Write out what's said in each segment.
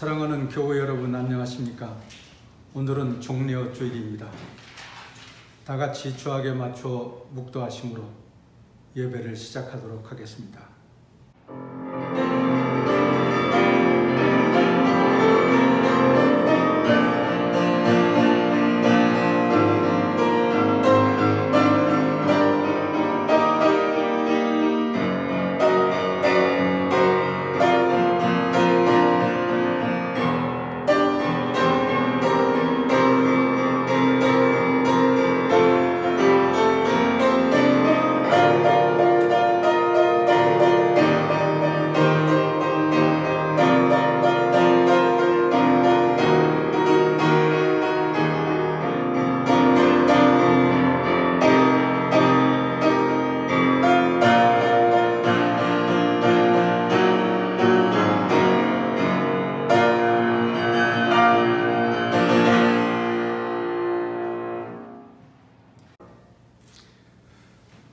사랑하는 교회 여러분, 안녕하십니까? 오늘은 종려 주일입니다. 다 같이 주악에 맞춰 묵도하심으로 예배를 시작하도록 하겠습니다.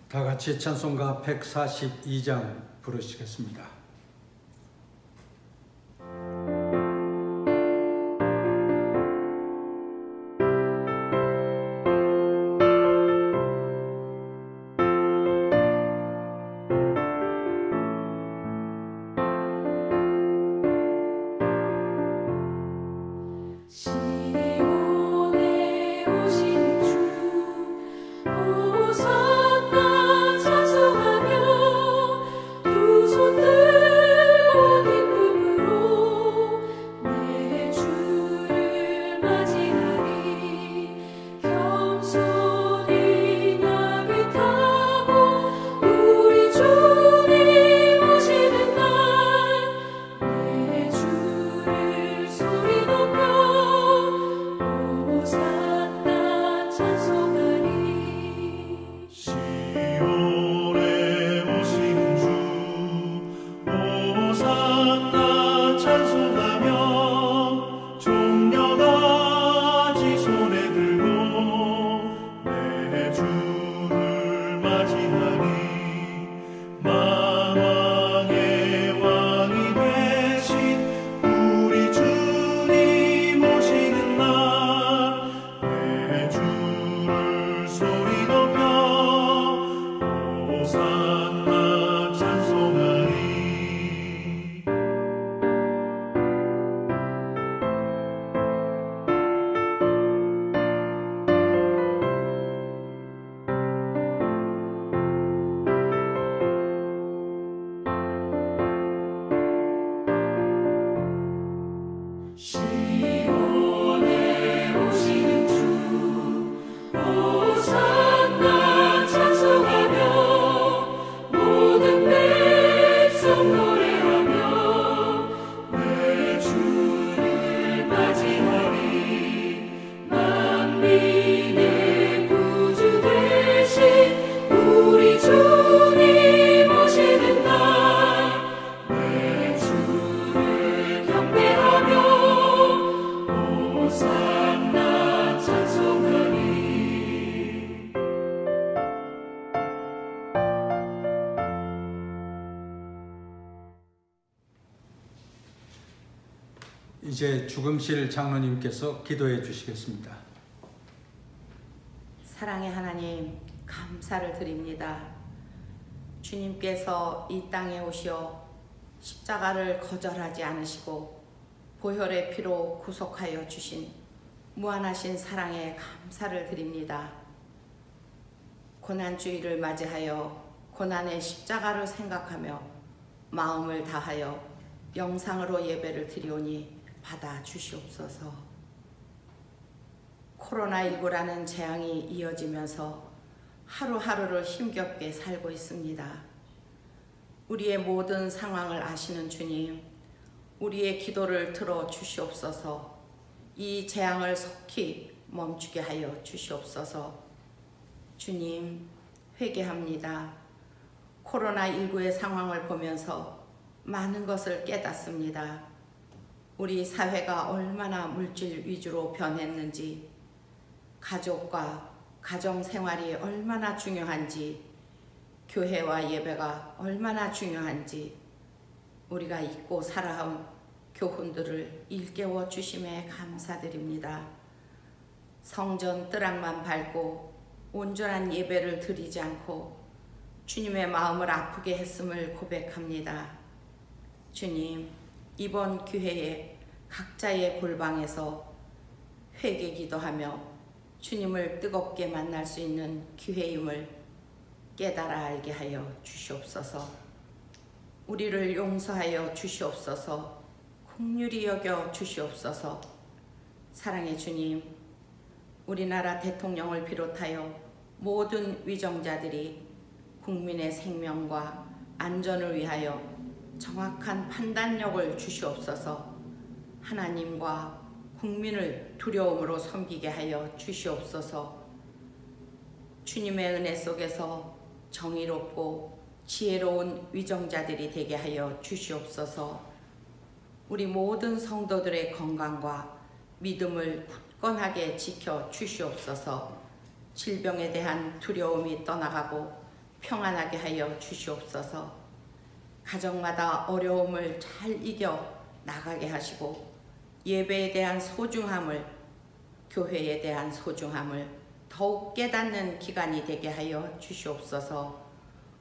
다 같이 찬송가 142장 부르시겠습니다. 이제 죽음실 장로님께서 기도해 주시겠습니다. 사랑의 하나님, 감사를 드립니다. 주님께서 이 땅에 오시어 십자가를 거절하지 않으시고 보혈의 피로 구속하여 주신 무한하신 사랑에 감사를 드립니다. 고난주일을 맞이하여 고난의 십자가를 생각하며 마음을 다하여 영상으로 예배를 드리오니 받아 주시옵소서. 코로나19라는 재앙이 이어지면서 하루하루를 힘겹게 살고 있습니다. 우리의 모든 상황을 아시는 주님, 우리의 기도를 들어 주시옵소서. 이 재앙을 속히 멈추게 하여 주시옵소서. 주님, 회개합니다. 코로나19의 상황을 보면서 많은 것을 깨닫습니다. 우리 사회가 얼마나 물질 위주로 변했는지, 가족과 가정생활이 얼마나 중요한지, 교회와 예배가 얼마나 중요한지, 우리가 잊고 살아온 교훈들을 일깨워 주심에 감사드립니다. 성전 뜰앞만 밟고 온전한 예배를 드리지 않고 주님의 마음을 아프게 했음을 고백합니다. 주님, 이번 기회에 각자의 골방에서 회개 기도하며 주님을 뜨겁게 만날 수 있는 기회임을 깨달아 알게 하여 주시옵소서. 우리를 용서하여 주시옵소서. 긍휼히 여겨 주시옵소서. 사랑의 주님, 우리나라 대통령을 비롯하여 모든 위정자들이 국민의 생명과 안전을 위하여 정확한 판단력을 주시옵소서. 하나님과 국민을 두려움으로 섬기게 하여 주시옵소서. 주님의 은혜 속에서 정의롭고 지혜로운 위정자들이 되게 하여 주시옵소서. 우리 모든 성도들의 건강과 믿음을 굳건하게 지켜 주시옵소서. 질병에 대한 두려움이 떠나가고 평안하게 하여 주시옵소서. 가정마다 어려움을 잘 이겨 나가게 하시고 예배에 대한 소중함을, 교회에 대한 소중함을 더욱 깨닫는 기간이 되게 하여 주시옵소서.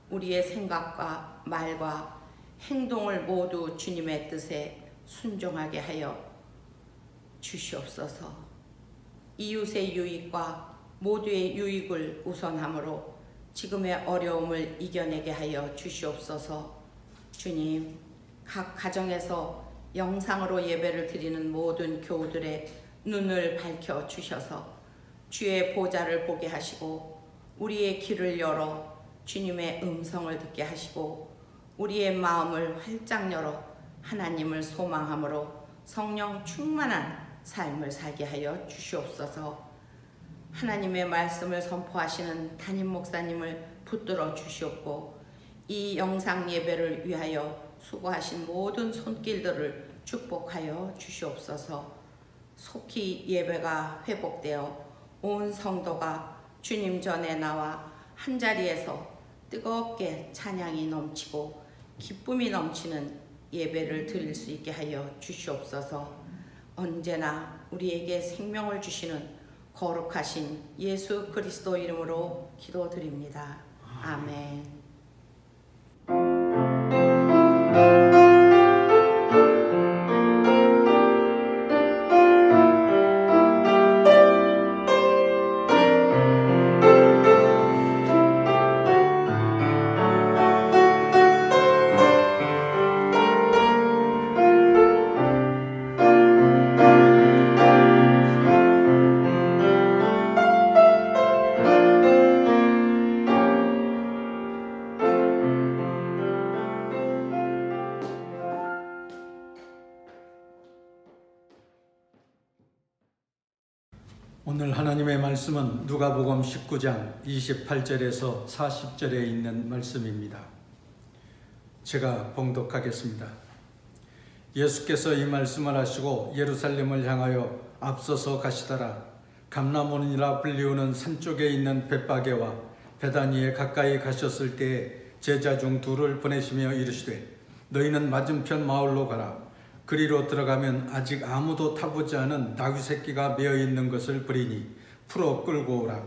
우리의 생각과 말과 행동을 모두 주님의 뜻에 순종하게 하여 주시옵소서. 이웃의 유익과 모두의 유익을 우선함으로 지금의 어려움을 이겨내게 하여 주시옵소서. 주님, 각 가정에서 영상으로 예배를 드리는 모든 교우들의 눈을 밝혀 주셔서 주의 보좌를 보게 하시고 우리의 귀를 열어 주님의 음성을 듣게 하시고 우리의 마음을 활짝 열어 하나님을 소망함으로 성령 충만한 삶을 살게 하여 주시옵소서. 하나님의 말씀을 선포하시는 담임 목사님을 붙들어 주시옵고 이 영상 예배를 위하여 수고하신 모든 손길들을 축복하여 주시옵소서. 속히 예배가 회복되어 온 성도가 주님 전에 나와 한자리에서 뜨겁게 찬양이 넘치고 기쁨이 넘치는 예배를 드릴 수 있게 하여 주시옵소서. 언제나 우리에게 생명을 주시는 거룩하신 예수 그리스도 이름으로 기도드립니다. 아멘. 오늘 하나님의 말씀은 누가복음 19장 28절에서 40절에 있는 말씀입니다. 제가 봉독하겠습니다. 예수께서 이 말씀을 하시고 예루살렘을 향하여 앞서서 가시더라. 감람원이라 불리우는 산 쪽에 있는 벳바게와 베다니에 가까이 가셨을 때에 제자 중 둘을 보내시며 이르시되 너희는 맞은편 마을로 가라. 그리로 들어가면 아직 아무도 타보지 않은 나귀 새끼가 메어 있는 것을 보리니 풀어 끌고 오라.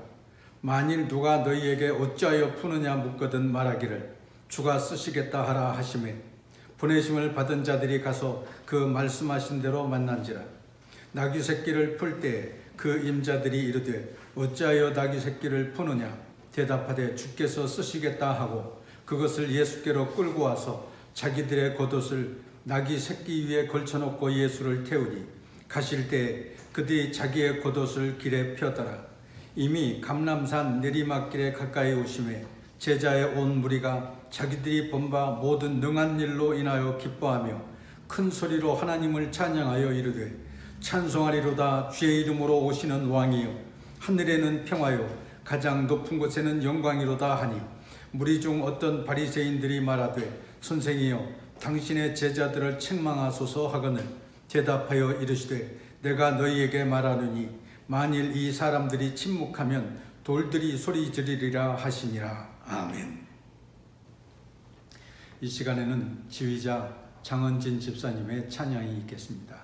만일 누가 너희에게 어찌하여 푸느냐 묻거든 말하기를 주가 쓰시겠다 하라 하시매 보내심을 받은 자들이 가서 그 말씀하신 대로 만난지라. 나귀 새끼를 풀 때 그 임자들이 이르되 어찌하여 나귀 새끼를 푸느냐 대답하되 주께서 쓰시겠다 하고 그것을 예수께로 끌고 와서 자기들의 겉옷을 나귀 새끼 위에 걸쳐놓고 예수를 태우니 가실 때 그들이 자기의 겉옷을 길에 펴더라. 이미 감람산 내리막길에 가까이 오심에 제자의 온 무리가 자기들이 본 바 모든 능한 일로 인하여 기뻐하며 큰 소리로 하나님을 찬양하여 이르되 찬송하리로다. 주의 이름으로 오시는 왕이요 하늘에는 평화요 가장 높은 곳에는 영광이로다 하니 무리 중 어떤 바리새인들이 말하되 선생이여 당신의 제자들을 책망하소서 하거늘 대답하여 이르시되 내가 너희에게 말하노니 만일 이 사람들이 침묵하면 돌들이 소리 지르리라 하시니라. 아멘. 이 시간에는 지휘자 장은진 집사님의 찬양이 있겠습니다.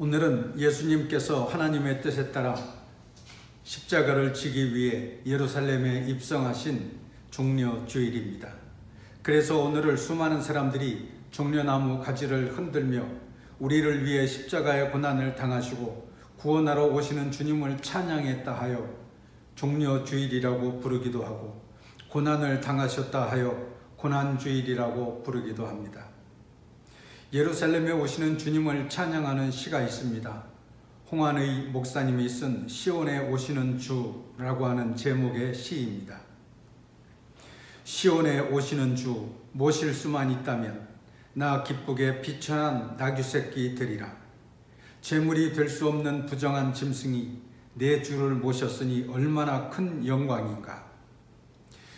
오늘은 예수님께서 하나님의 뜻에 따라 십자가를 지기 위해 예루살렘에 입성하신 종려주일입니다. 그래서 오늘을 수많은 사람들이 종려나무 가지를 흔들며 우리를 위해 십자가의 고난을 당하시고 구원하러 오시는 주님을 찬양했다 하여 종려주일이라고 부르기도 하고, 고난을 당하셨다 하여 고난주일이라고 부르기도 합니다. 예루살렘에 오시는 주님을 찬양하는 시가 있습니다. 홍한의 목사님이 쓴 시온에 오시는 주라고 하는 제목의 시입니다. 시온에 오시는 주 모실 수만 있다면 나 기쁘게 비천한 나귀새끼 되리라. 재물이 될 수 없는 부정한 짐승이 내 주를 모셨으니 얼마나 큰 영광인가.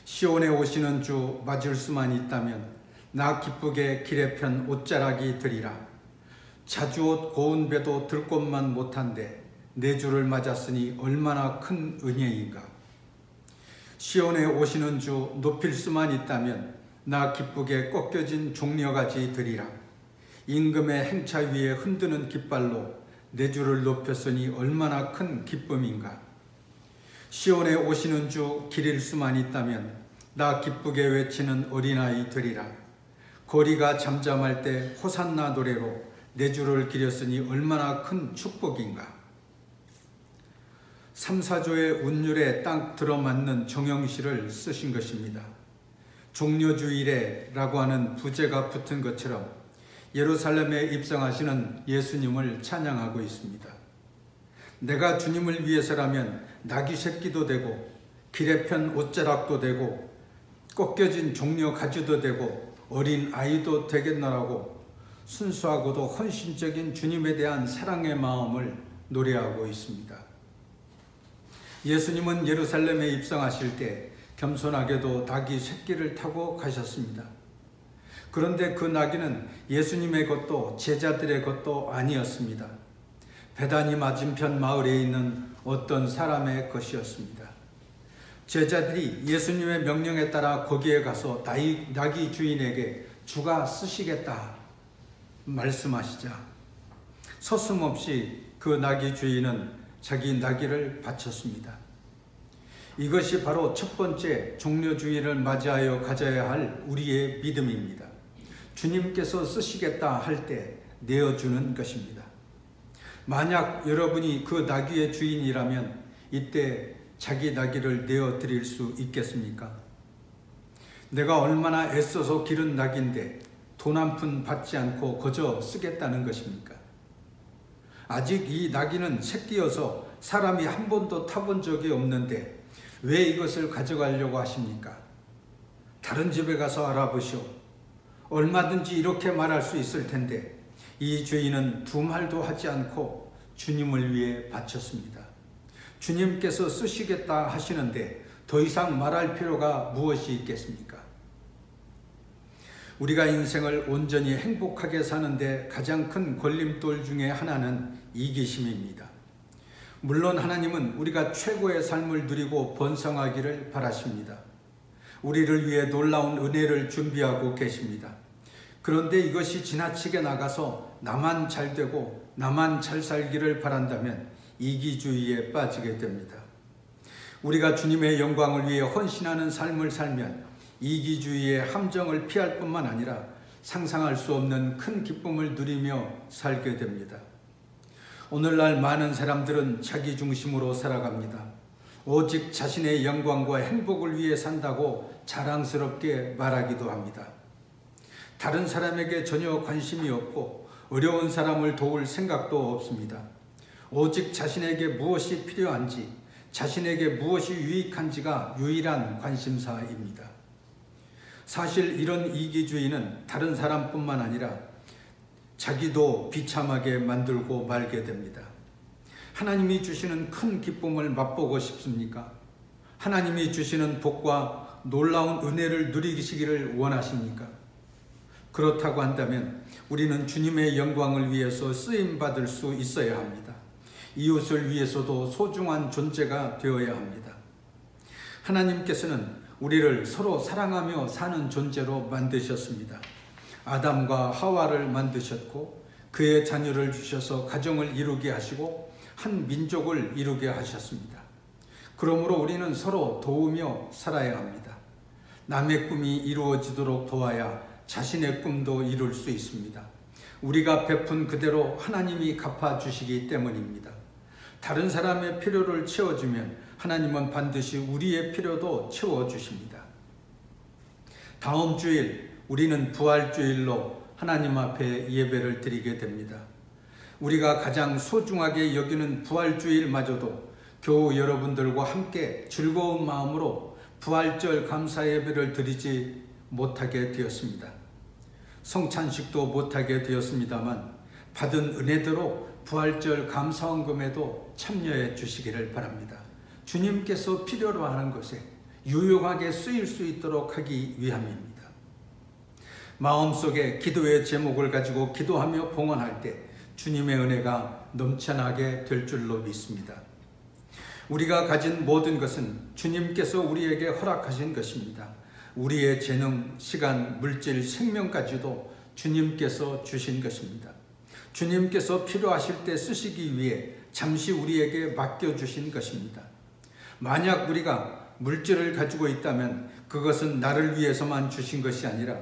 시온에 오시는 주 맞을 수만 있다면 나 기쁘게 길에 편 옷자락이 되리라. 자주옷 고운 배도 들 곳만 못한데 내 주를 맞았으니 얼마나 큰 은혜인가. 시온에 오시는 주 높일 수만 있다면 나 기쁘게 꺾여진 종려가지 되리라. 임금의 행차 위에 흔드는 깃발로 내 주를 높였으니 얼마나 큰 기쁨인가. 시온에 오시는 주 기릴 수만 있다면 나 기쁘게 외치는 어린아이 되리라. 거리가 잠잠할 때 호산나 노래로 내 주를 기렸으니 얼마나 큰 축복인가. 3, 4조의 운율에 딱 들어맞는 정형시를 쓰신 것입니다. 종려주일에라고 하는 부제가 붙은 것처럼 예루살렘에 입성하시는 예수님을 찬양하고 있습니다. 내가 주님을 위해서라면 나귀 새끼도 되고 길에 편 옷자락도 되고 꺾여진 종려 가지도 되고 어린 아이도 되겠노라고 순수하고도 헌신적인 주님에 대한 사랑의 마음을 노래하고 있습니다. 예수님은 예루살렘에 입성하실 때 겸손하게도 나귀 새끼를 타고 가셨습니다. 그런데 그 나귀는 예수님의 것도 제자들의 것도 아니었습니다. 베다니 맞은편 마을에 있는 어떤 사람의 것이었습니다. 제자들이 예수님의 명령에 따라 거기에 가서 나귀 주인에게 주가 쓰시겠다 말씀하시자 서슴없이 그 나귀 주인은 자기 나귀를 바쳤습니다. 이것이 바로 첫 번째 종려주일을 맞이하여 가져야 할 우리의 믿음입니다. 주님께서 쓰시겠다 할 때 내어주는 것입니다. 만약 여러분이 그 나귀의 주인이라면 이때 자기 나귀를 내어드릴 수 있겠습니까? 내가 얼마나 애써서 기른 나귀인데 돈 한 푼 받지 않고 거저 쓰겠다는 것입니까? 아직 이 나귀는 새끼여서 사람이 한 번도 타본 적이 없는데 왜 이것을 가져가려고 하십니까? 다른 집에 가서 알아보시오. 얼마든지 이렇게 말할 수 있을 텐데 이 주인은 두 말도 하지 않고 주님을 위해 바쳤습니다. 주님께서 쓰시겠다 하시는데 더 이상 말할 필요가 무엇이 있겠습니까? 우리가 인생을 온전히 행복하게 사는데 가장 큰 걸림돌 중에 하나는 이기심입니다. 물론 하나님은 우리가 최고의 삶을 누리고 번성하기를 바라십니다. 우리를 위해 놀라운 은혜를 준비하고 계십니다. 그런데 이것이 지나치게 나가서 나만 잘 되고 나만 잘 살기를 바란다면 이기주의에 빠지게 됩니다. 우리가 주님의 영광을 위해 헌신하는 삶을 살면 이기주의의 함정을 피할 뿐만 아니라 상상할 수 없는 큰 기쁨을 누리며 살게 됩니다. 오늘날 많은 사람들은 자기 중심으로 살아갑니다. 오직 자신의 영광과 행복을 위해 산다고 자랑스럽게 말하기도 합니다. 다른 사람에게 전혀 관심이 없고 어려운 사람을 도울 생각도 없습니다. 오직 자신에게 무엇이 필요한지, 자신에게 무엇이 유익한지가 유일한 관심사입니다. 사실 이런 이기주의는 다른 사람뿐만 아니라 자기도 비참하게 만들고 말게 됩니다. 하나님이 주시는 큰 기쁨을 맛보고 싶습니까? 하나님이 주시는 복과 놀라운 은혜를 누리시기를 원하십니까? 그렇다고 한다면 우리는 주님의 영광을 위해서 쓰임받을 수 있어야 합니다. 이웃을 위해서도 소중한 존재가 되어야 합니다. 하나님께서는 우리를 서로 사랑하며 사는 존재로 만드셨습니다. 아담과 하와를 만드셨고 그의 자녀를 주셔서 가정을 이루게 하시고 한 민족을 이루게 하셨습니다. 그러므로 우리는 서로 도우며 살아야 합니다. 남의 꿈이 이루어지도록 도와야 자신의 꿈도 이룰 수 있습니다. 우리가 베푼 그대로 하나님이 갚아주시기 때문입니다. 다른 사람의 필요를 채워주면 하나님은 반드시 우리의 필요도 채워주십니다. 다음 주일 우리는 부활주일로 하나님 앞에 예배를 드리게 됩니다. 우리가 가장 소중하게 여기는 부활주일마저도 교우 여러분들과 함께 즐거운 마음으로 부활절 감사 예배를 드리지 못하게 되었습니다. 성찬식도 못하게 되었습니다만 받은 은혜대로 부활절 감사헌금에도 참여해 주시기를 바랍니다. 주님께서 필요로 하는 것에 유용하게 쓰일 수 있도록 하기 위함입니다. 마음속에 기도의 제목을 가지고 기도하며 봉헌할 때 주님의 은혜가 넘쳐나게 될 줄로 믿습니다. 우리가 가진 모든 것은 주님께서 우리에게 허락하신 것입니다. 우리의 재능, 시간, 물질, 생명까지도 주님께서 주신 것입니다. 주님께서 필요하실 때 쓰시기 위해 잠시 우리에게 맡겨주신 것입니다. 만약 우리가 물질을 가지고 있다면 그것은 나를 위해서만 주신 것이 아니라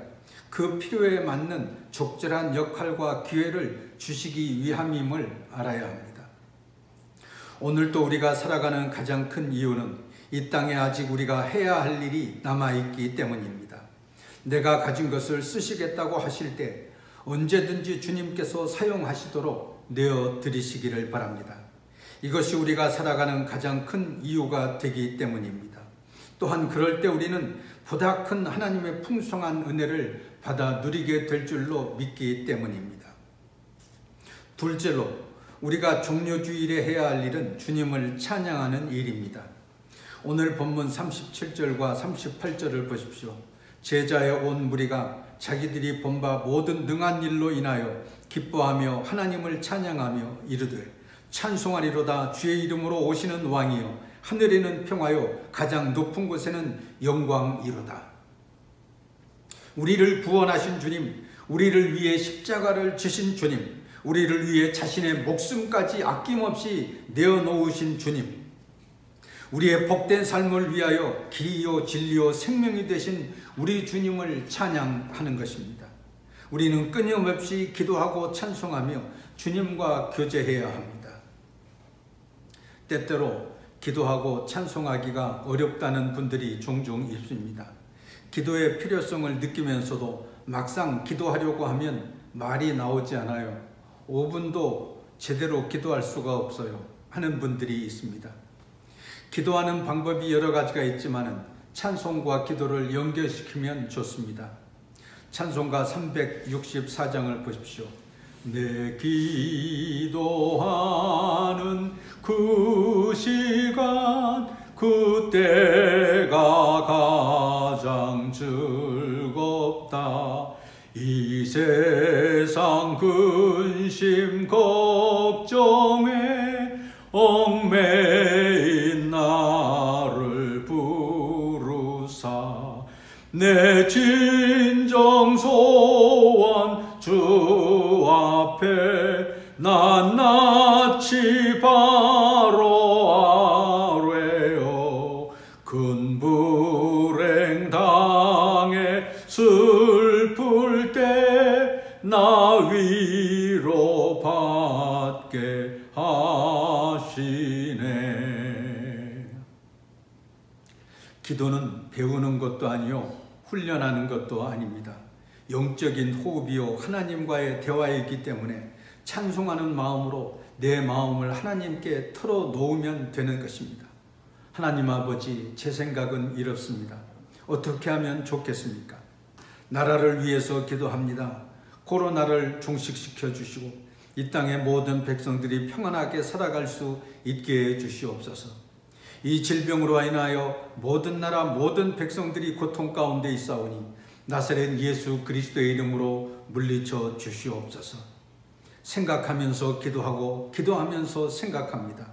그 필요에 맞는 적절한 역할과 기회를 주시기 위함임을 알아야 합니다. 오늘도 우리가 살아가는 가장 큰 이유는 이 땅에 아직 우리가 해야 할 일이 남아있기 때문입니다. 내가 가진 것을 쓰시겠다고 하실 때 언제든지 주님께서 사용하시도록 내어드리시기를 바랍니다. 이것이 우리가 살아가는 가장 큰 이유가 되기 때문입니다. 또한 그럴 때 우리는 보다 큰 하나님의 풍성한 은혜를 받아 누리게 될 줄로 믿기 때문입니다. 둘째로 우리가 종료주일에 해야 할 일은 주님을 찬양하는 일입니다. 오늘 본문 37절과 38절을 보십시오. 제자의 온 무리가 자기들이 본 바 모든 능한 일로 인하여 기뻐하며 하나님을 찬양하며 이르되 찬송하리로다. 주의 이름으로 오시는 왕이여 하늘에는 평화요 가장 높은 곳에는 영광이로다. 우리를 구원하신 주님, 우리를 위해 십자가를 지신 주님, 우리를 위해 자신의 목숨까지 아낌없이 내어놓으신 주님, 우리의 복된 삶을 위하여 길이요 진리요 생명이 되신 우리 주님을 찬양하는 것입니다. 우리는 끊임없이 기도하고 찬송하며 주님과 교제해야 합니다. 때때로 기도하고 찬송하기가 어렵다는 분들이 종종 있습니다. 기도의 필요성을 느끼면서도 막상 기도하려고 하면 말이 나오지 않아요. 5분도 제대로 기도할 수가 없어요 하는 분들이 있습니다. 기도하는 방법이 여러 가지가 있지만 찬송과 기도를 연결시키면 좋습니다. 찬송가 364장을 보십시오. 내 기도하는 그 시간 그때가 가장 즐겁다. 이 세상 근심 걱정에 얽매인 나를 부르사 내 진정 소원 주 앞에 낱낱이 바로 아뢰어 큰 불행 당해 슬플 때 나 위로 받게 하시네. 기도는 배우는 것도 아니요 훈련하는 것도 아닙니다. 영적인 호흡이요 하나님과의 대화이기 때문에 찬송하는 마음으로 내 마음을 하나님께 털어놓으면 되는 것입니다. 하나님 아버지, 제 생각은 이렇습니다. 어떻게 하면 좋겠습니까? 나라를 위해서 기도합니다. 코로나를 종식시켜 주시고 이 땅의 모든 백성들이 평안하게 살아갈 수 있게 해 주시옵소서. 이 질병으로 인하여 모든 나라 모든 백성들이 고통 가운데 있사오니 나사렛 예수 그리스도의 이름으로 물리쳐 주시옵소서. 생각하면서 기도하고 기도하면서 생각합니다.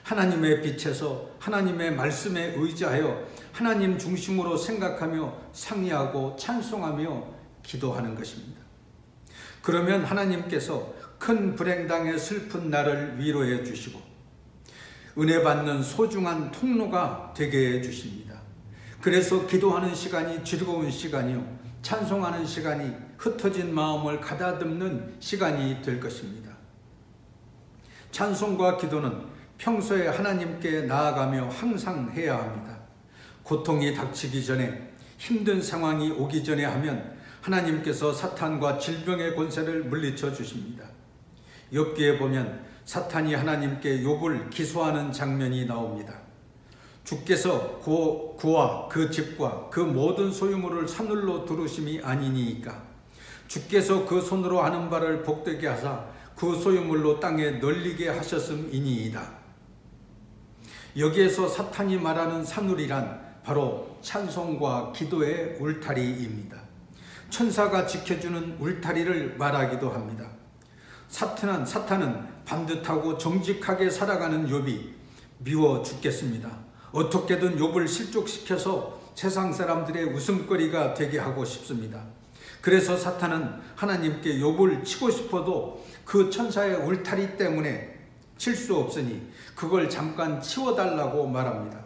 하나님의 빛에서 하나님의 말씀에 의지하여 하나님 중심으로 생각하며 상의하고 찬송하며 기도하는 것입니다. 그러면 하나님께서 큰 불행당에 슬픈 나를 위로해 주시고 은혜 받는 소중한 통로가 되게 해 주십니다. 그래서 기도하는 시간이 즐거운 시간이요 찬송하는 시간이 흩어진 마음을 가다듬는 시간이 될 것입니다. 찬송과 기도는 평소에 하나님께 나아가며 항상 해야 합니다. 고통이 닥치기 전에 힘든 상황이 오기 전에 하면 하나님께서 사탄과 질병의 권세를 물리쳐 주십니다. 욥기에 보면 사탄이 하나님께 욥을 기소하는 장면이 나옵니다. 주께서 그와 그 집과 그 모든 소유물을 산울로 두르심이 아니니이까 주께서 그 손으로 하는 바를 복되게 하사 그 소유물로 땅에 널리게 하셨음이니이다. 여기에서 사탄이 말하는 산울이란 바로 찬송과 기도의 울타리입니다. 천사가 지켜주는 울타리를 말하기도 합니다. 사탄은 반듯하고 정직하게 살아가는 욥이 미워 죽겠습니다. 어떻게든 욥을 실족시켜서 세상 사람들의 웃음거리가 되게 하고 싶습니다. 그래서 사탄은 하나님께 욥을 치고 싶어도 그 천사의 울타리 때문에 칠 수 없으니 그걸 잠깐 치워달라고 말합니다.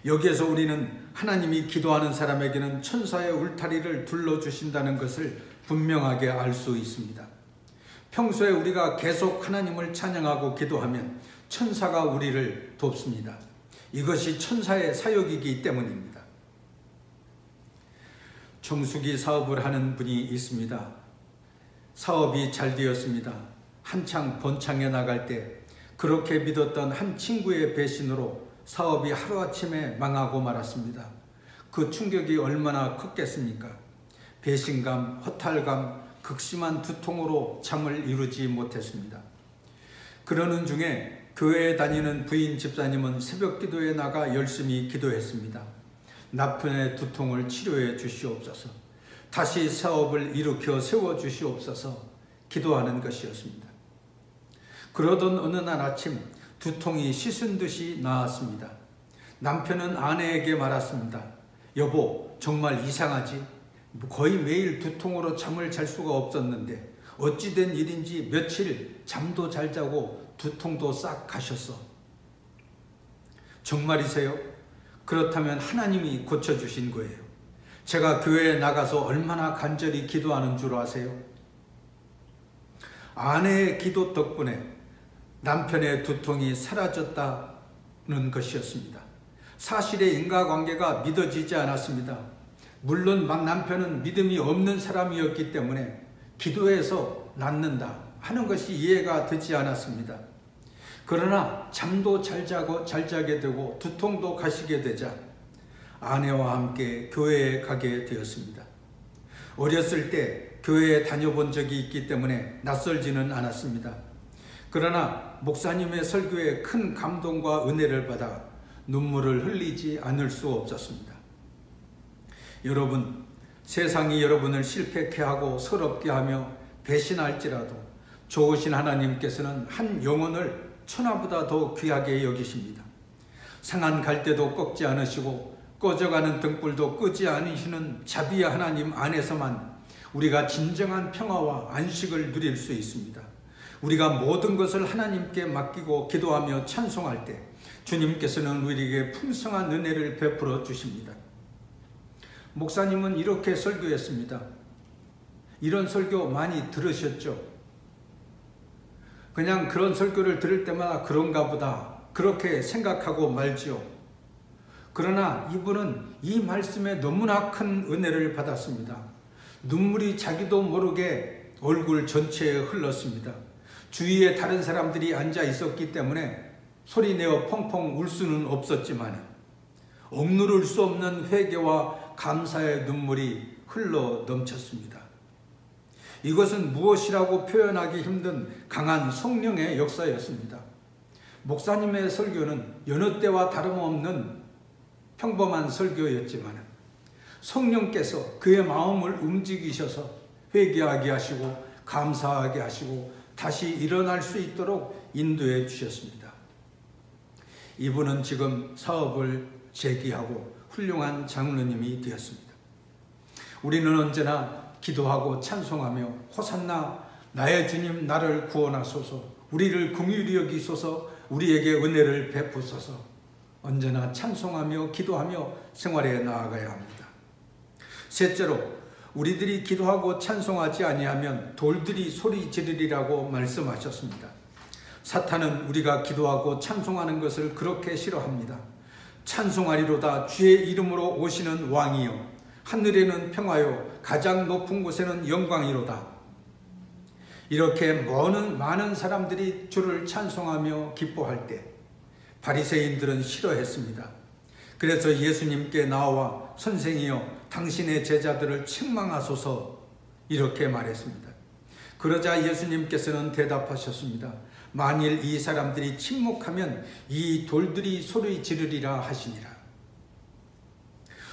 여기에서 우리는 하나님이 기도하는 사람에게는 천사의 울타리를 둘러주신다는 것을 분명하게 알 수 있습니다. 평소에 우리가 계속 하나님을 찬양하고 기도하면 천사가 우리를 돕습니다. 이것이 천사의 사역이기 때문입니다. 정수기 사업을 하는 분이 있습니다. 사업이 잘 되었습니다. 한창 번창해 나갈 때 그렇게 믿었던 한 친구의 배신으로 사업이 하루아침에 망하고 말았습니다. 그 충격이 얼마나 컸겠습니까? 배신감, 허탈감, 극심한 두통으로 잠을 이루지 못했습니다. 그러는 중에 교회에 다니는 부인 집사님은 새벽 기도에 나가 열심히 기도했습니다. 나편의 두통을 치료해 주시옵소서, 다시 사업을 일으켜 세워 주시옵소서 기도하는 것이었습니다. 그러던 어느 날 아침 두통이 씻은 듯이 나았습니다. 남편은 아내에게 말했습니다. 여보, 정말 이상하지? 거의 매일 두통으로 잠을 잘 수가 없었는데 어찌된 일인지 며칠 잠도 잘 자고 두통도 싹 가셨어. 정말이세요? 그렇다면 하나님이 고쳐주신 거예요. 제가 교회에 나가서 얼마나 간절히 기도하는 줄 아세요? 아내의 기도 덕분에 남편의 두통이 사라졌다는 것이었습니다. 사실의 인과관계가 믿어지지 않았습니다. 물론 남편은 믿음이 없는 사람이었기 때문에 기도해서 낫는다 하는 것이 이해가 되지 않았습니다. 그러나 잠도 잘 자게 되고 두통도 가시게 되자 아내와 함께 교회에 가게 되었습니다. 어렸을 때 교회에 다녀본 적이 있기 때문에 낯설지는 않았습니다. 그러나 목사님의 설교에 큰 감동과 은혜를 받아 눈물을 흘리지 않을 수 없었습니다. 여러분, 세상이 여러분을 실패케 하고 서럽게 하며 배신할지라도 좋으신 하나님께서는 한 영혼을 천하보다 더 귀하게 여기십니다. 상한 갈대도 꺾지 않으시고 꺼져가는 등불도 끄지 않으시는 자비의 하나님 안에서만 우리가 진정한 평화와 안식을 누릴 수 있습니다. 우리가 모든 것을 하나님께 맡기고 기도하며 찬송할 때 주님께서는 우리에게 풍성한 은혜를 베풀어 주십니다. 목사님은 이렇게 설교했습니다. 이런 설교 많이 들으셨죠? 그냥 그런 설교를 들을 때마다 그런가 보다 그렇게 생각하고 말지요. 그러나 이분은 이 말씀에 너무나 큰 은혜를 받았습니다. 눈물이 자기도 모르게 얼굴 전체에 흘렀습니다. 주위에 다른 사람들이 앉아 있었기 때문에 소리내어 펑펑 울 수는 없었지만 억누를 수 없는 회개와 감사의 눈물이 흘러 넘쳤습니다. 이것은 무엇이라고 표현하기 힘든 강한 성령의 역사였습니다. 목사님의 설교는 여느 때와 다름없는 평범한 설교였지만 성령께서 그의 마음을 움직이셔서 회개하게 하시고 감사하게 하시고 다시 일어날 수 있도록 인도해 주셨습니다. 이분은 지금 사업을 재기하고 훌륭한 장로님이 되었습니다. 우리는 언제나 기도하고 찬송하며 호산나 나의 주님 나를 구원하소서, 우리를 긍휼히 여기소서, 우리에게 은혜를 베푸소서 언제나 찬송하며 기도하며 생활에 나아가야 합니다. 셋째로, 우리들이 기도하고 찬송하지 아니하면 돌들이 소리 지르리라고 말씀하셨습니다. 사탄은 우리가 기도하고 찬송하는 것을 그렇게 싫어합니다. 찬송하리로다 주의 이름으로 오시는 왕이요 하늘에는 평화요 가장 높은 곳에는 영광이로다. 이렇게 많은 사람들이 주를 찬송하며 기뻐할 때 바리새인들은 싫어했습니다. 그래서 예수님께 나와 선생이여 당신의 제자들을 책망하소서 이렇게 말했습니다. 그러자 예수님께서는 대답하셨습니다. 만일 이 사람들이 침묵하면 이 돌들이 소리 지르리라 하시니라.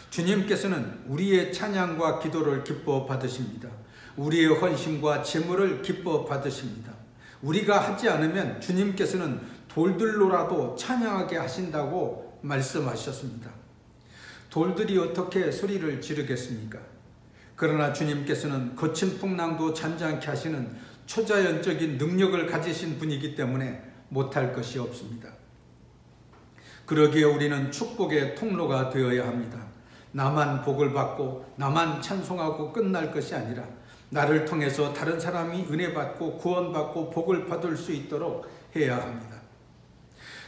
주님께서는 우리의 찬양과 기도를 기뻐 받으십니다. 우리의 헌신과 제물을 기뻐 받으십니다. 우리가 하지 않으면 주님께서는 돌들로라도 찬양하게 하신다고 말씀하셨습니다. 돌들이 어떻게 소리를 지르겠습니까? 그러나 주님께서는 거친 풍랑도 잔잔케 하시는 초자연적인 능력을 가지신 분이기 때문에 못할 것이 없습니다. 그러기에 우리는 축복의 통로가 되어야 합니다. 나만 복을 받고 나만 찬송하고 끝날 것이 아니라 나를 통해서 다른 사람이 은혜 받고 구원받고 복을 받을 수 있도록 해야 합니다.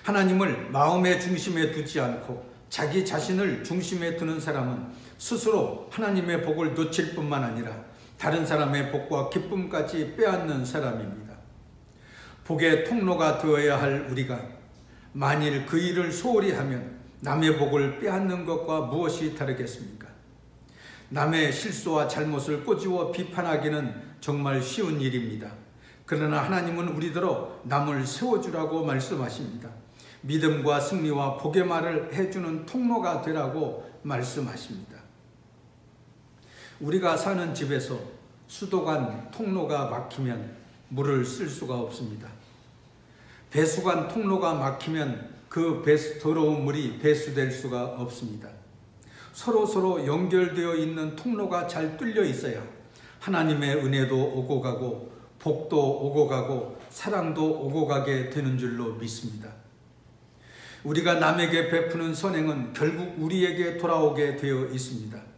하나님을 마음의 중심에 두지 않고 자기 자신을 중심에 두는 사람은 스스로 하나님의 복을 놓칠 뿐만 아니라 다른 사람의 복과 기쁨까지 빼앗는 사람입니다. 복의 통로가 되어야 할 우리가 만일 그 일을 소홀히 하면 남의 복을 빼앗는 것과 무엇이 다르겠습니까? 남의 실수와 잘못을 꼬집어 비판하기는 정말 쉬운 일입니다. 그러나 하나님은 우리더러 남을 세워주라고 말씀하십니다. 믿음과 승리와 복의 말을 해주는 통로가 되라고 말씀하십니다. 우리가 사는 집에서 수도관 통로가 막히면 물을 쓸 수가 없습니다. 배수관 통로가 막히면 그 더러운 물이 배수될 수가 없습니다. 서로 연결되어 있는 통로가 잘 뚫려 있어야 하나님의 은혜도 오고 가고 복도 오고 가고 사랑도 오고 가게 되는 줄로 믿습니다. 우리가 남에게 베푸는 선행은 결국 우리에게 돌아오게 되어 있습니다.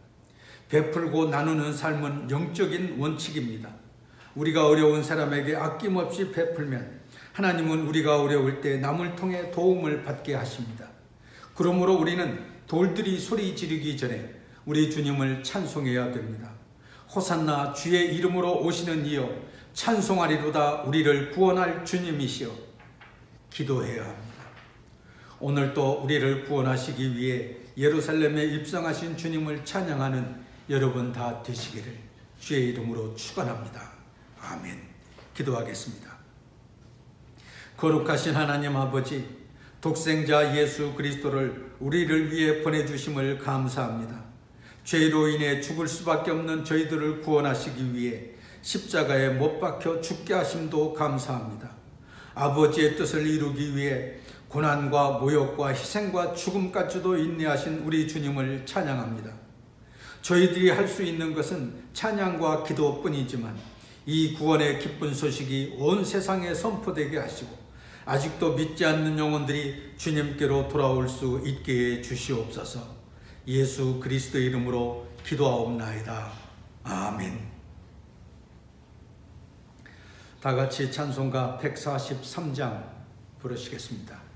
베풀고 나누는 삶은 영적인 원칙입니다. 우리가 어려운 사람에게 아낌없이 베풀면 하나님은 우리가 어려울 때 남을 통해 도움을 받게 하십니다. 그러므로 우리는 돌들이 소리 지르기 전에 우리 주님을 찬송해야 됩니다. 호산나 주의 이름으로 오시는 이여 찬송하리로다 우리를 구원할 주님이시여 기도해야 합니다. 오늘 또 우리를 구원하시기 위해 예루살렘에 입성하신 주님을 찬양하는 여러분 다 되시기를 주의 이름으로 축원합니다. 아멘. 기도하겠습니다. 거룩하신 하나님 아버지, 독생자 예수 그리스도를 우리를 위해 보내주심을 감사합니다. 죄로 인해 죽을 수밖에 없는 저희들을 구원하시기 위해 십자가에 못 박혀 죽게 하심도 감사합니다. 아버지의 뜻을 이루기 위해 고난과 모욕과 희생과 죽음까지도 인내하신 우리 주님을 찬양합니다. 저희들이 할 수 있는 것은 찬양과 기도뿐이지만 이 구원의 기쁜 소식이 온 세상에 선포되게 하시고 아직도 믿지 않는 영혼들이 주님께로 돌아올 수 있게 해 주시옵소서. 예수 그리스도 이름으로 기도하옵나이다. 아멘. 다 같이 찬송가 143장 부르시겠습니다.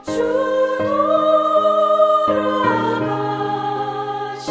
주 돌아가신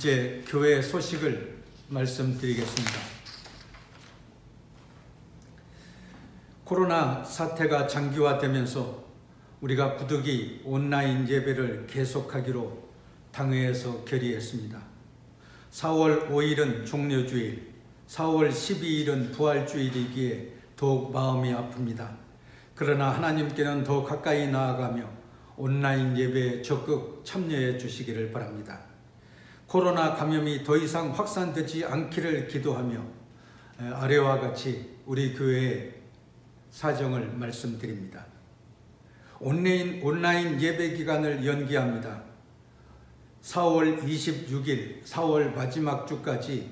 이제 교회 소식을 말씀드리겠습니다. 코로나 사태가 장기화되면서 우리가 부득이 온라인 예배를 계속하기로 당회에서 결의했습니다. 4월 5일은 종려주일, 4월 12일은 부활주일이기에 더욱 마음이 아픕니다. 그러나 하나님께는 더 가까이 나아가며 온라인 예배에 적극 참여해 주시기를 바랍니다. 코로나 감염이 더 이상 확산되지 않기를 기도하며 아래와 같이 우리 교회의 사정을 말씀드립니다. 온라인 예배 기간을 연기합니다. 4월 26일, 4월 마지막 주까지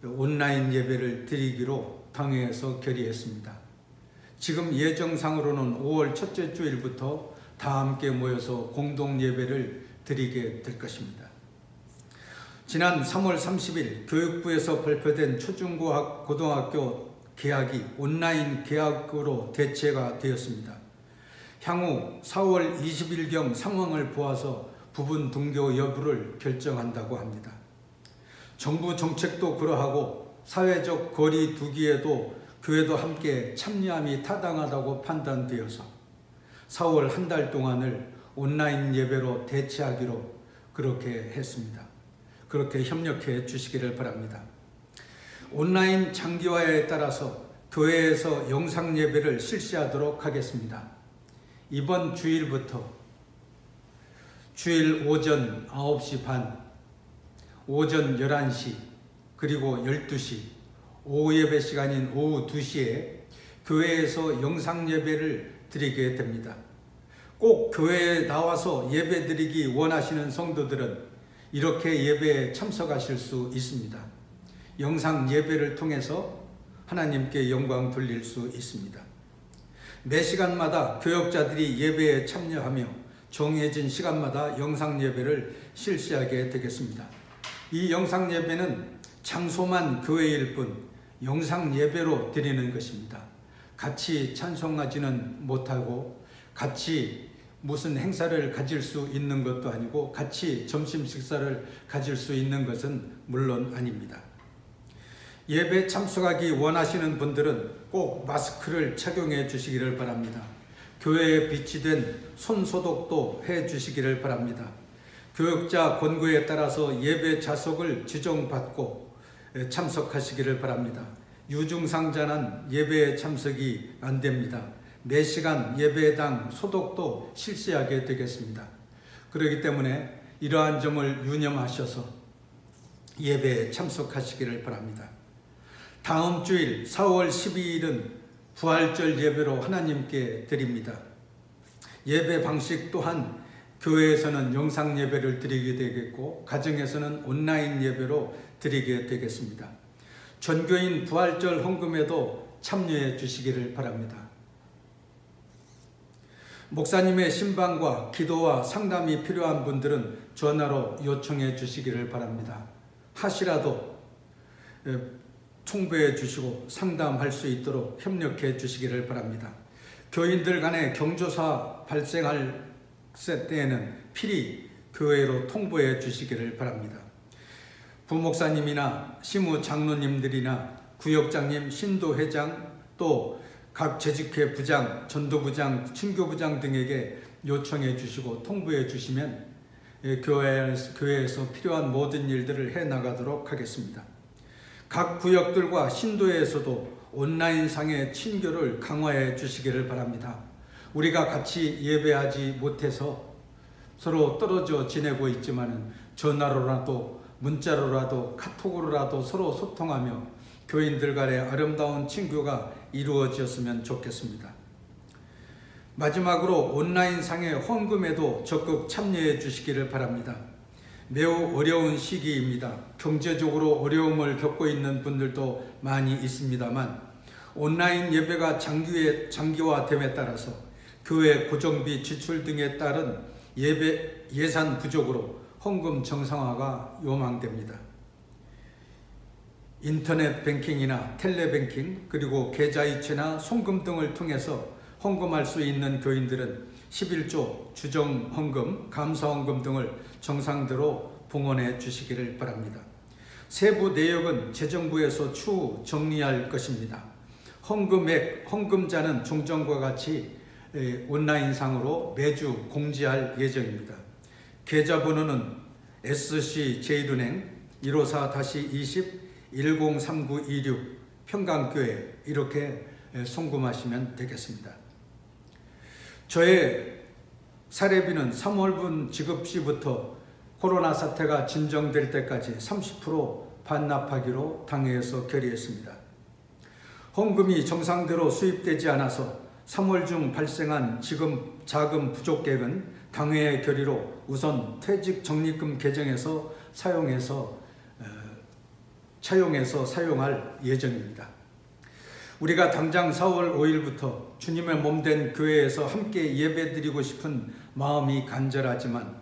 온라인 예배를 드리기로 당회에서 결의했습니다. 지금 예정상으로는 5월 첫째 주일부터 다 함께 모여서 공동 예배를 드리게 될 것입니다. 지난 3월 30일 교육부에서 발표된 초중고등학교 개학이 온라인 개학으로 대체가 되었습니다. 향후 4월 20일경 상황을 보아서 부분 등교 여부를 결정한다고 합니다. 정부 정책도 그러하고 사회적 거리 두기에도 교회도 함께 참여함이 타당하다고 판단되어서 4월 한 달 동안을 온라인 예배로 대체하기로 그렇게 했습니다. 그렇게 협력해 주시기를 바랍니다. 온라인 장기화에 따라서 교회에서 영상 예배를 실시하도록 하겠습니다. 이번 주일부터 주일 오전 9시 반, 오전 11시, 그리고 12시, 오후 예배 시간인 오후 2시에 교회에서 영상 예배를 드리게 됩니다. 꼭 교회에 나와서 예배 드리기 원하시는 성도들은 이렇게 예배에 참석하실 수 있습니다. 영상 예배를 통해서 하나님께 영광 돌릴 수 있습니다. 매 시간마다 교역자들이 예배에 참여하며 정해진 시간마다 영상 예배를 실시하게 되겠습니다. 이 영상 예배는 장소만 교회일 뿐 영상 예배로 드리는 것입니다. 같이 찬송하지는 못하고 같이 무슨 행사를 가질 수 있는 것도 아니고 같이 점심 식사를 가질 수 있는 것은 물론 아닙니다. 예배 참석하기 원하시는 분들은 꼭 마스크를 착용해 주시기를 바랍니다. 교회에 비치된 손소독도 해 주시기를 바랍니다. 교역자 권고에 따라서 예배 좌석을 지정받고 참석하시기를 바랍니다. 유증상자는 예배에 참석이 안 됩니다. 매 시간 예배당 소독도 실시하게 되겠습니다. 그렇기 때문에 이러한 점을 유념하셔서 예배에 참석하시기를 바랍니다. 다음 주일 4월 12일은 부활절 예배로 하나님께 드립니다. 예배 방식 또한 교회에서는 영상 예배를 드리게 되겠고 가정에서는 온라인 예배로 드리게 되겠습니다. 전교인 부활절 헌금에도 참여해 주시기를 바랍니다. 목사님의 신방과 기도와 상담이 필요한 분들은 전화로 요청해 주시기를 바랍니다. 하시라도 총배해 주시고 상담할 수 있도록 협력해 주시기를 바랍니다. 교인들 간의 경조사 발생할 때에는 필히 교회로 통보해 주시기를 바랍니다. 부목사님이나 시무 장로님들이나 구역장님, 신도회장, 또 각 재직회 부장, 전도부장, 친교부장 등에게 요청해 주시고 통보해 주시면 교회에서 필요한 모든 일들을 해나가도록 하겠습니다. 각 구역들과 신도에서도 온라인상의 친교를 강화해 주시기를 바랍니다. 우리가 같이 예배하지 못해서 서로 떨어져 지내고 있지만은 전화로라도 문자로라도 카톡으로라도 서로 소통하며 교인들 간의 아름다운 친교가 이루어졌으면 좋겠습니다. 마지막으로 온라인상의 헌금에도 적극 참여해 주시기를 바랍니다. 매우 어려운 시기입니다. 경제적으로 어려움을 겪고 있는 분들도 많이 있습니다만 온라인 예배가 장기화됨에 따라서 교회 고정비 지출 등에 따른 예산 부족으로 헌금 정상화가 요망됩니다. 인터넷 뱅킹이나 텔레뱅킹 그리고 계좌이체나 송금 등을 통해서 헌금할 수 있는 교인들은 11조, 주정헌금, 감사헌금 등을 정상대로 봉헌해 주시기를 바랍니다. 세부 내역은 재정부에서 추후 정리할 것입니다. 헌금액, 헌금자는 종전과 같이 온라인상으로 매주 공지할 예정입니다. 계좌번호는 SC제일은행 154-20-103926 평강교회 이렇게 송금하시면 되겠습니다. 저의 사례비는 3월분 지급 시부터 코로나 사태가 진정될 때까지 30% 반납하기로 당회에서 결의했습니다. 헌금이 정상대로 수입되지 않아서 3월 중 발생한 자금 부족액은 당회의 결의로 우선 퇴직 적립금 개정에서 차용해서 사용할 예정입니다. 우리가 당장 4월 5일부터 주님의 몸된 교회에서 함께 예배드리고 싶은 마음이 간절하지만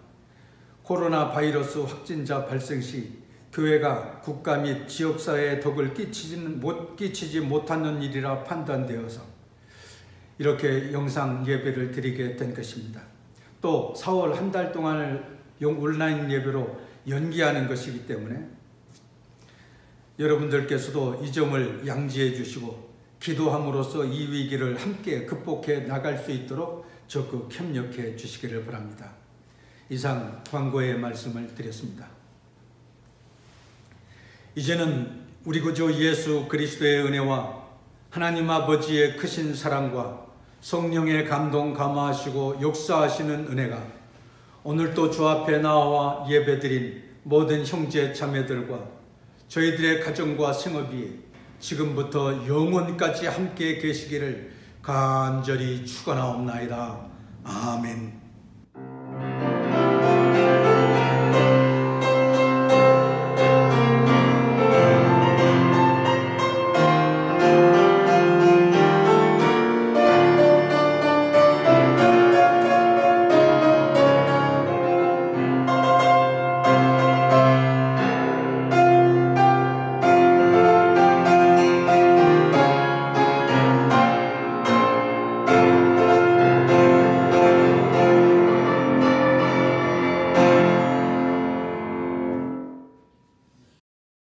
코로나 바이러스 확진자 발생 시 교회가 국가 및 지역사회에 덕을 끼치지 못하는 일이라 판단되어서 이렇게 영상 예배를 드리게 된 것입니다. 또 4월 한 달 동안을 온라인 예배로 연기하는 것이기 때문에 여러분들께서도 이 점을 양지해 주시고 기도함으로써 이 위기를 함께 극복해 나갈 수 있도록 적극 협력해 주시기를 바랍니다. 이상 광고의 말씀을 드렸습니다. 이제는 우리 구주 예수 그리스도의 은혜와 하나님 아버지의 크신 사랑과 성령의 감동 감화하시고 역사하시는 은혜가 오늘도 주 앞에 나와 예배드린 모든 형제 자매들과 저희들의 가정과 생업이 지금부터 영원까지 함께 계시기를 간절히 축원하옵나이다. 아멘.